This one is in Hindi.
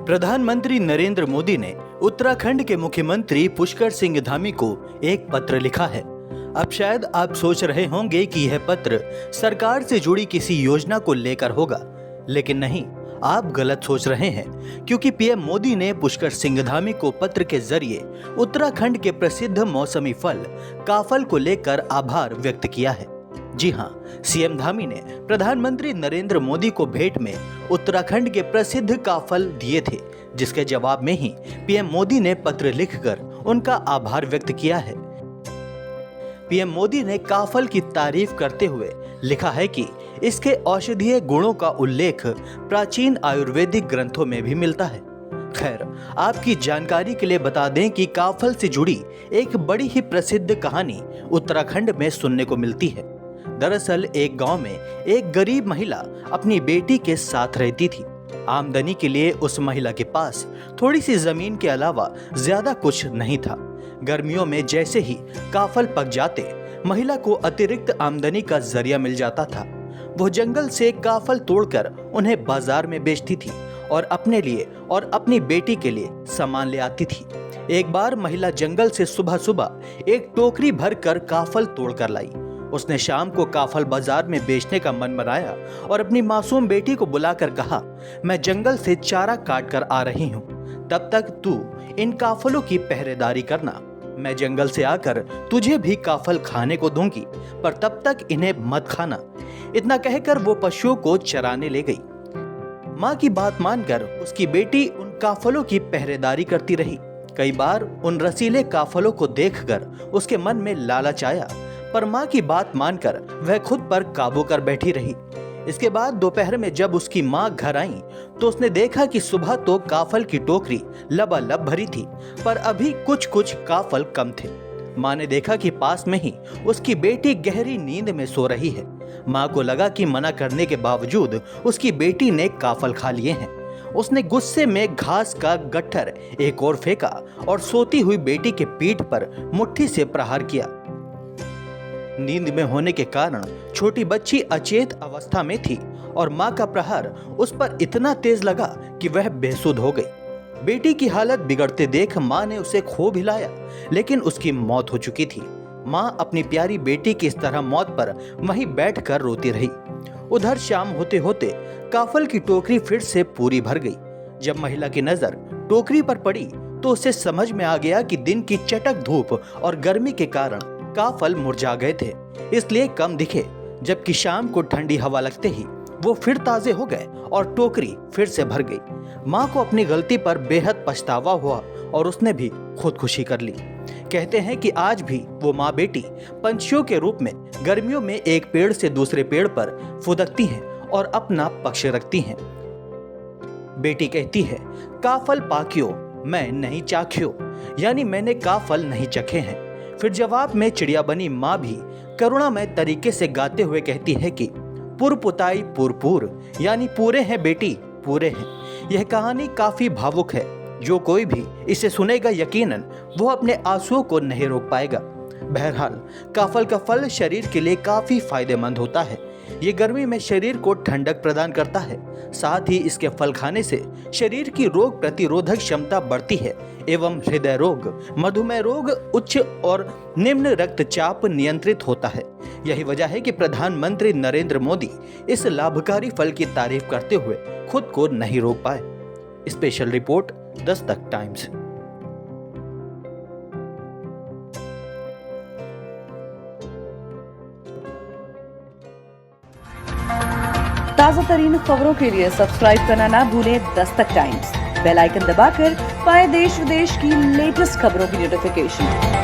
प्रधानमंत्री नरेंद्र मोदी ने उत्तराखंड के मुख्यमंत्री पुष्कर सिंह धामी को एक पत्र लिखा है। अब शायद आप सोच रहे होंगे कि यह पत्र सरकार से जुड़ी किसी योजना को लेकर होगा, लेकिन नहीं, आप गलत सोच रहे हैं, क्योंकि पीएम मोदी ने पुष्कर सिंह धामी को पत्र के जरिए उत्तराखंड के प्रसिद्ध मौसमी फल काफल को लेकर आभार व्यक्त किया है। जी हां, सीएम धामी ने प्रधानमंत्री नरेंद्र मोदी को भेंट में उत्तराखंड के प्रसिद्ध काफल दिए थे, जिसके जवाब में ही पीएम मोदी ने पत्र लिखकर उनका आभार व्यक्त किया है। पीएम मोदी ने काफल की तारीफ करते हुए लिखा है कि इसके औषधीय गुणों का उल्लेख प्राचीन आयुर्वेदिक ग्रंथों में भी मिलता है। खैर, आपकी जानकारी के लिए बता दें कि काफल से जुड़ी एक बड़ी ही प्रसिद्ध कहानी उत्तराखंड में सुनने को मिलती है। दरअसल एक गांव में एक गरीब महिला अपनी बेटी के साथ रहती थी। आमदनी के लिए उस महिला के पास थोड़ी सी जमीन के अलावा ज्यादा कुछ नहीं था। गर्मियों में जैसे ही काफल पक जाते, महिला को अतिरिक्त आमदनी का जरिया मिल जाता था। वो जंगल से काफल तोड़कर उन्हें बाजार में बेचती थी और अपने लिए और अपनी बेटी के लिए सामान ले आती थी। एक बार महिला जंगल से सुबह सुबह एक टोकरी भरकर काफल तोड़कर लाई। उसने शाम को काफल बाजार में बेचने का मन बनाया और अपनी मासूम बेटी को बुलाकर कहा, मैं जंगल से चारा काट कर आ रही हूँ, तब तक तू इन काफलों की पहरेदारी करना। मैं जंगल से आकर तुझे भी काफल खाने को दूंगी, पर तब तक इन्हें मत खाना। इतना कहकर वो पशुओं को चराने ले गई। माँ की बात मानकर उसकी बेटी उन काफलों की पहरेदारी करती रही। कई बार उन रसीले काफलों को देखकर उसके मन में लालच आया, पर माँ की बात मानकर वह खुद पर काबू कर बैठी रही। इसके बाद दोपहर में जब उसकी माँ घर आई तो उसने देखा कि सुबह तो काफल की टोकरी लबालब भरी थी, पर अभी कुछ कुछ काफल कम थे। माँ ने देखा कि पास में ही उसकी बेटी गहरी नींद में सो रही है। माँ को लगा कि मना करने के बावजूद उसकी बेटी ने काफल खा लिए हैं। उसने गुस्से में घास का गट्ठर एक और फेंका और सोती हुई बेटी के पीठ पर मुट्ठी से प्रहार किया। नींद में होने के कारण छोटी बच्ची अचेत अवस्था में थी और मां का प्रहार उस पर इतना तेज लगा कि वह बेसुध हो गई। बेटी की हालत बिगड़ते देख मां ने उसे खूब हिलाया, लेकिन उसकी मौत हो चुकी थी। मां अपनी प्यारी बेटी की इस तरह मौत पर वहीं बैठकर रोती रही। उधर शाम होते होते काफल की टोकरी फिर से पूरी भर गई। जब महिला की नजर टोकरी पर पड़ी तो उसे समझ में आ गया कि दिन की चटक धूप और गर्मी के कारण काफल मुरझा गए थे, इसलिए कम दिखे। जबकि शाम को ठंडी हवा लगते ही वो फिर ताजे हो गए और टोकरी फिर से भर गई। माँ को अपनी गलती पर बेहद पछतावा हुआ और उसने भी खुदकुशी कर ली। कहते हैं कि आज भी वो माँ बेटी पंछियों के रूप में गर्मियों में एक पेड़ से दूसरे पेड़ पर फुदकती हैं और अपना पक्ष रखती हैं। बेटी कहती है, काफल पाकियो मैं नहीं चाख्यो, यानी मैंने काफल नहीं चखे हैं। फिर जवाब में चिड़िया बनी माँ भी करुणामय तरीके से गाते हुए कहती है कि पुर पुताई पुरपुर, यानी पूरे हैं बेटी, पूरे हैं। यह कहानी काफी भावुक है। जो कोई भी इसे सुनेगा यकीनन वो अपने आंसुओं को नहीं रोक पाएगा। बहरहाल, काफल का फल शरीर के लिए काफी फायदेमंद होता है। ये गर्मी में शरीर को ठंडक प्रदान करता है। साथ ही इसके फल खाने से शरीर की रोग प्रतिरोधक क्षमता बढ़ती है एवं हृदय रोग, मधुमेह रोग, उच्च और निम्न रक्तचाप नियंत्रित होता है। यही वजह है कि प्रधानमंत्री नरेंद्र मोदी इस लाभकारी फल की तारीफ करते हुए खुद को नहीं रोक पाए। Special report, Dastak times. ताज़ा तरीन खबरों के लिए सब्सक्राइब करना ना भूलें दस्तक टाइम्स। बेल आइकन दबाकर पाएं देश विदेश की लेटेस्ट खबरों की नोटिफिकेशन।